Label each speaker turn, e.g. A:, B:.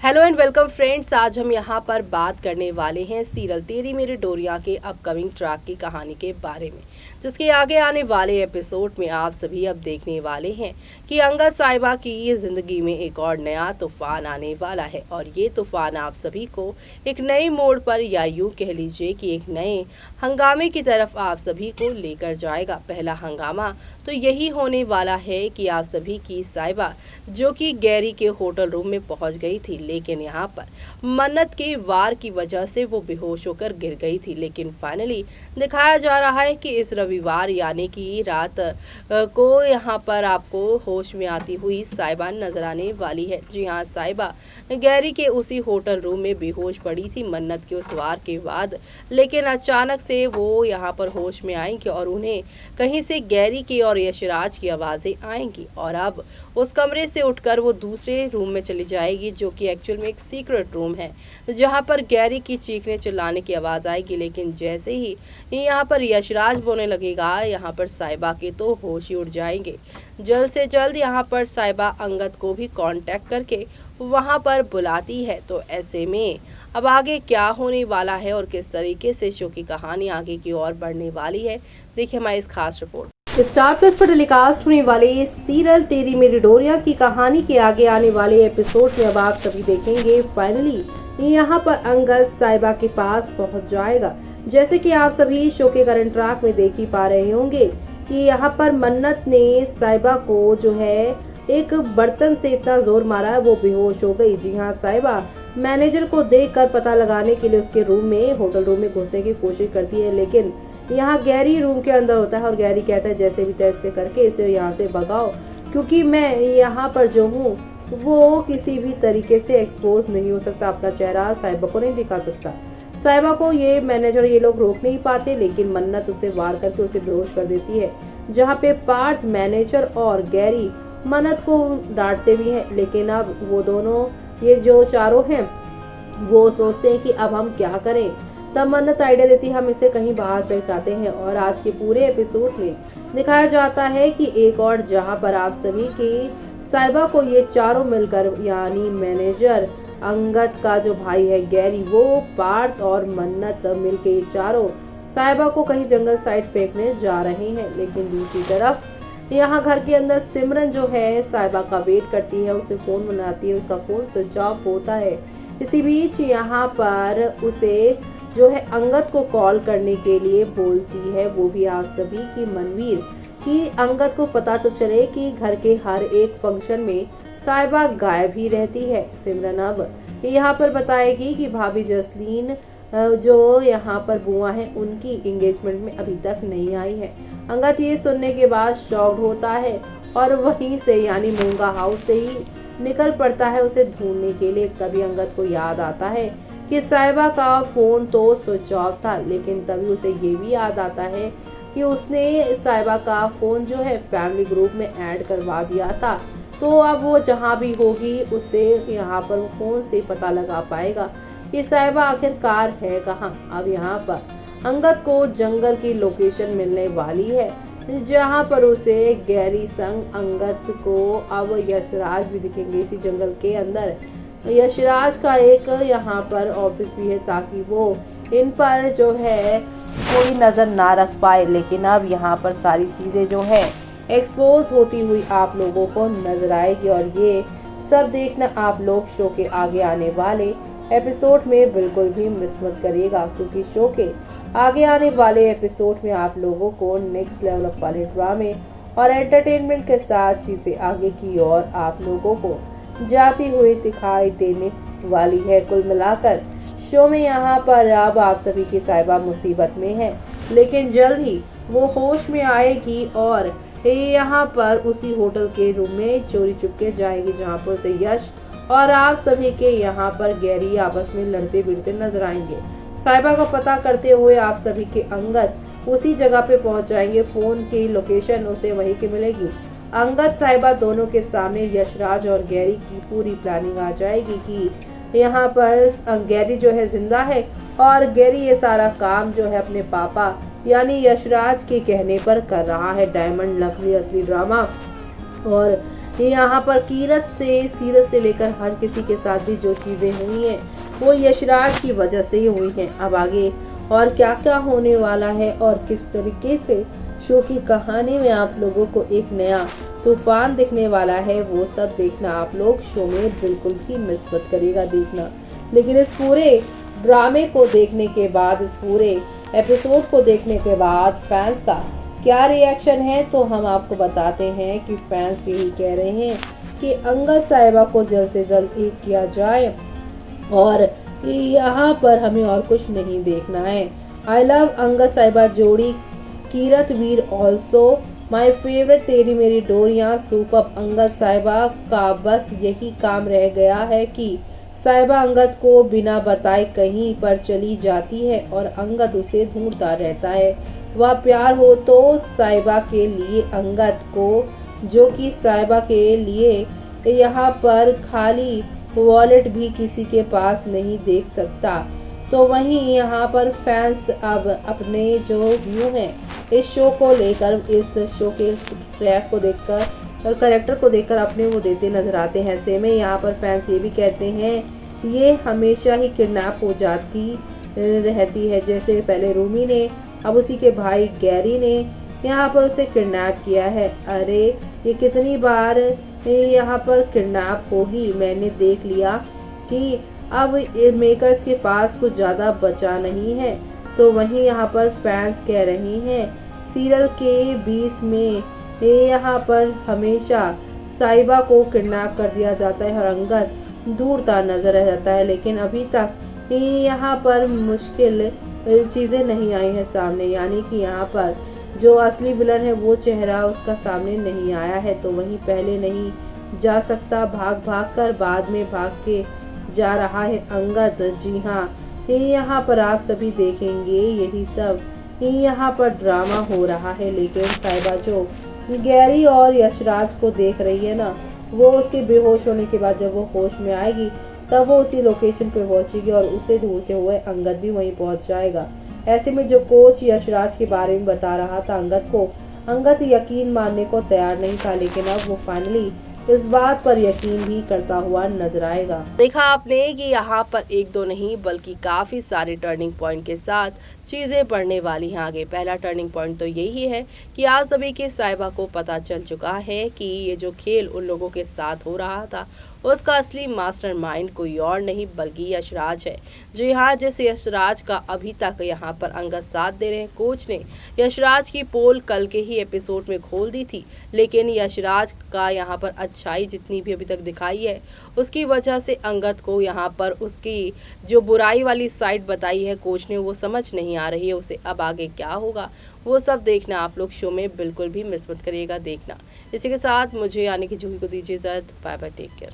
A: Hello and welcome friends. आज हम यहाँ पर बात करने वाले हैं सीरियल तेरी मेरी डोरिया के अपकमिंग ट्रैक की कहानी के बारे में, जिसके आगे आने वाले एपिसोड में आप सभी अब देखने वाले हैं कि अंगद साहिबा की जिंदगी में एक और नया तूफान आने वाला है। और ये तूफान आप सभी को एक नए मोड़ पर, या यूं कह लीजिए कि एक नए हंगामे की तरफ आप सभी को लेकर जाएगा। पहला हंगामा तो यही होने वाला है कि आप सभी की साहिबा जो कि गैरी के होटल रूम में पहुंच गई थी, लेकिन यहाँ पर मन्नत के वार की वजह से वो बेहोश होकर गिर गई थी। लेकिन फाइनली दिखाया जा रहा है कि इस रविवार यानी कि रात को यहाँ पर आपको होश में आती हुई साहिबा नजर आने वाली है। जी हाँ, साहिबा गैरी के उसी होटल रूम में बेहोश पड़ी थी मन्नत के उस वार के बाद, लेकिन अचानक से वो यहाँ पर होश में आएंगी और उन्हें कहीं से गैरी की और यशराज की आवाज़ें आएंगी। और अब उस कमरे से उठकर वो दूसरे रूम में चली जाएगी, जो कि एक्चुअल में एक सीक्रेट रूम है, जहां पर गैरी की चीखने चिल्लाने की आवाज़ आएगी। लेकिन जैसे ही यहाँ पर यशराज बोलने लगेगा, यहाँ पर साहिबा के तो होश ही उड़ जाएंगे। जल्द से जल्द यहाँ पर साहिबा अंगद को भी कांटेक्ट करके वहाँ पर बुलाती है। तो ऐसे में अब आगे क्या होने वाला है और किस तरीके से शो की कहानी आगे की ओर बढ़ने वाली है, देखिए हमारी इस खास रिपोर्ट। स्टार प्लस पर टेलीकास्ट होने वाले सीरियल तेरी मेरी डोरिया की कहानी के आगे आने वाले एपिसोड में अब आप सभी देखेंगे फाइनली यहाँ पर अंगद साहिबा के पास पहुँच जाएगा। जैसे कि आप सभी शो के करंट ट्रैक में देख ही पा रहे होंगे कि यहाँ पर मन्नत ने साहिबा को जो है एक बर्तन से इतना जोर मारा है वो बेहोश हो गई। जी हाँ, साहिबा मैनेजर को देखकर पता लगाने के लिए उसके रूम में, होटल रूम में घुसने की कोशिश करती है, लेकिन यहाँ गैरी रूम के अंदर होता है और गैरी कहता है जैसे भी तैसे करके इसे यहाँ से भगाओ, क्योंकि मैं यहाँ पर जो हूँ वो किसी भी तरीके से एक्सपोज नहीं हो सकता, अपना चेहरा साहिबा को नहीं दिखा सकता। साहिबा को ये मैनेजर ये लोग रोक नहीं पाते, लेकिन मन्नत उसे वार करके उसे बेहोश कर देती है। जहाँ पे पार्थ, मैनेजर और गैरी मन्नत को डांटते भी हैं, लेकिन अब वो दोनों ये जो चारों हैं वो सोचते हैं कि अब हम क्या करें। तब मन्नत आइडिया देती है हम इसे कहीं बाहर फेंकाते हैं। और आज के पूरे एपिसोड में दिखाया जाता है कि एक और जहां पर आप सभी की साहिबा को ये चारों मिलकर, यानी मैनेजर, अंगद का जो भाई है गैरी, वो, पार्थ और मन्नत मिलकर ये चारों साहिबा को कहीं जंगल साइड फेंकने जा रहे हैं। लेकिन दूसरी तरफ यहाँ घर के अंदर सिमरन जो है साहिबा का वेट करती है, उसे फोन बनाती है, उसका फोन स्विच ऑफ होता है। इसी बीच यहाँ पर उसे जो है अंगद को कॉल करने के लिए बोलती है, वो भी आप सभी की मनवीर, कि अंगद को पता तो चले कि घर के हर एक फंक्शन में साहिबा गायब ही रहती है। सिमरन अब यहाँ पर बताएगी कि भाभी जसलीन जो यहाँ पर बुआ है उनकी एंगेजमेंट में अभी तक नहीं आई है। अंगद ये सुनने के बाद शॉक्ड होता है और वहीं से यानी मूंगा हाउस से ही निकल पड़ता है उसे ढूंढने के लिए। तभी अंगद को याद आता है कि साहिबा का फोन तो स्विच ऑफ था, लेकिन तभी उसे ये भी याद आता है कि उसने साहिबा का फोन जो है फैमिली ग्रुप में ऐड करवा दिया था। तो अब वो जहाँ भी होगी उसे यहाँ पर फोन से पता लगा पाएगा कि साहिबा आखिरकार है कहाँ। अब यहाँ पर अंगद को जंगल की लोकेशन मिलने वाली है, जहाँ पर उसे गैरी संग अंगद को अब यशराज भी दिखेंगे इसी जंगल के अंदर। यशराज का एक यहाँ पर ऑफिस भी है ताकि वो इन पर जो है कोई नजर ना रख पाए। लेकिन अब यहाँ पर सारी चीजें जो है एक्सपोज होती हुई आप लोगों को नजर आएगी, और ये सब देखना आप लोग शो के आगे आने वाले एपिसोड में बिल्कुल भी मिस मत करिएगा, क्योंकि शो के आगे आने वाले एपिसोड में आप लोगों को नेक्स्ट लेवल ऑफ वाले ड्रामे और एंटरटेनमेंट के साथ चीजें आगे की ओर आप लोगों को जाती हुई दिखाई देने वाली है। कुल मिलाकर शो में यहाँ पर अब आप सभी की साहिबा मुसीबत में है, लेकिन जल्द ही वो होश में आएगी और यहाँ पर उसी होटल के रूम में चोरी चुपके जाएगी, जहाँ पर उसे यश और आप सभी के यहाँ पर गैरी आपस में लड़ते भिड़ते नजर आएंगे। साहिबा का पता करते हुए आप सभी के अंगद उसी जगह पे पहुंच जाएंगे। फोन की लोकेशन उसे वहीं की मिलेगी। अंगद साहिबा दोनों के सामने यशराज और गैरी की पूरी प्लानिंग आ जाएगी कि यहाँ पर गैरी जो है जिंदा है और गैरी ये सारा काम जो है अपने पापा यानी यशराज के कहने पर कर रहा है। डायमंड लवली असली ड्रामा और यहाँ पर कीरत से सीरत से लेकर हर किसी के साथ भी जो चीजें हुई हैं वो यशराज की वजह से ही हुई हैं। अब आगे और क्या क्या होने वाला है और किस तरीके से शो की कहानी में आप लोगों को एक नया तूफान दिखने वाला है, वो सब देखना आप लोग शो में बिल्कुल भी मिस मत करिएगा देखना। लेकिन इस पूरे ड्रामे को देखने के बाद, इस पूरे एपिसोड को देखने के बाद फैंस का क्या रिएक्शन है तो हम आपको बताते हैं कि फैंस यही कह रहे हैं कि अंगद साहिबा को जल्द से जल्द एक किया जाए और यहाँ पर हमें और कुछ नहीं देखना है। आई लव अंगद साहिबा जोड़ी, कीरत वीर ऑल्सो माई फेवरेट, तेरी मेरी डोरियां सुपर। अंगद साहिबा का बस यही काम रह गया है कि साहिबा अंगद को बिना बताए कहीं पर चली जाती है और अंगद उसे ढूंढता रहता है। वह प्यार हो तो साहिबा के लिए अंगद को, जो कि साहिबा के लिए यहाँ पर खाली वॉलेट भी किसी के पास नहीं देख सकता। तो वहीं यहाँ पर फैंस अब अपने जो व्यू हैं इस शो को लेकर, इस शो के ट्रैक को देखकर, कैरेक्टर को देखकर अपने वो देते नजर आते हैं। ऐसे में यहाँ पर फैंस ये भी कहते हैं ये हमेशा ही किडनैप हो जाती रहती है, जैसे पहले रूमी ने, अब उसी के भाई गैरी ने यहाँ पर उसे किडनैप किया है। अरे ये कितनी बार यहाँ पर किडनैप होगी, मैंने देख लिया कि अब मेकर्स के पास कुछ ज़्यादा बचा नहीं है। तो वहीं यहाँ पर फैंस कह रही हैं सीरियल के 20 में यहाँ पर हमेशा साहिबा को किडनैप कर दिया जाता है और अंगद दूरता नजर आ जाता है, लेकिन अभी तक यहाँ पर मुश्किल चीज़ें नहीं आई हैं सामने, यानी कि यहाँ पर जो असली विलन है वो चेहरा उसका सामने नहीं आया है। तो वहीं पहले नहीं जा सकता, भाग भाग कर बाद में भाग के जा रहा है अंगद। जी हाँ, यहाँ पर आप सभी देखेंगे यही सब यहाँ पर ड्रामा हो रहा है। लेकिन साहिबा जो गैरी और यशराज को देख रही है ना, वो उसके बेहोश होने के बाद जब वो होश में आएगी तब वो उसी लोकेशन पे पहुंचेगी और उसे ढूंढते हुए अंगद भी वहीं पहुंच जाएगा। ऐसे में जो कोच यशराज के बारे में बता रहा था अंगद को, अंगद यकीन मानने को तैयार नहीं था, लेकिन अब वो फाइनली इस बात पर यकीन भी करता हुआ नजर आएगा। देखा आपने कि यहाँ पर एक दो नहीं बल्कि काफी सारे टर्निंग पॉइंट के साथ चीजें बढ़ने वाली हैं आगे। पहला टर्निंग पॉइंट तो यही है कि आप सभी के साहिबा को पता चल चुका है कि ये जो खेल उन लोगों के साथ हो रहा था उसका असली मास्टरमाइंड कोई और नहीं बल्कि यशराज है। जी हाँ, जिस यशराज का अभी तक यहाँ पर अंगद साथ दे रहे हैं। कोच ने यशराज की पोल कल के ही एपिसोड में खोल दी थी, लेकिन यशराज का यहाँ पर अच्छाई जितनी भी अभी तक दिखाई है उसकी वजह से अंगद को यहाँ पर उसकी जो बुराई वाली साइड बताई है कोच ने वो समझ नहीं आ रही है उसे। अब आगे क्या होगा वो सब देखना आप लोग शो में बिल्कुल भी मिस मत करिएगा देखना। इसी के साथ मुझे यानी कि जूही को दीजिए इजाजत। Bye bye, take care.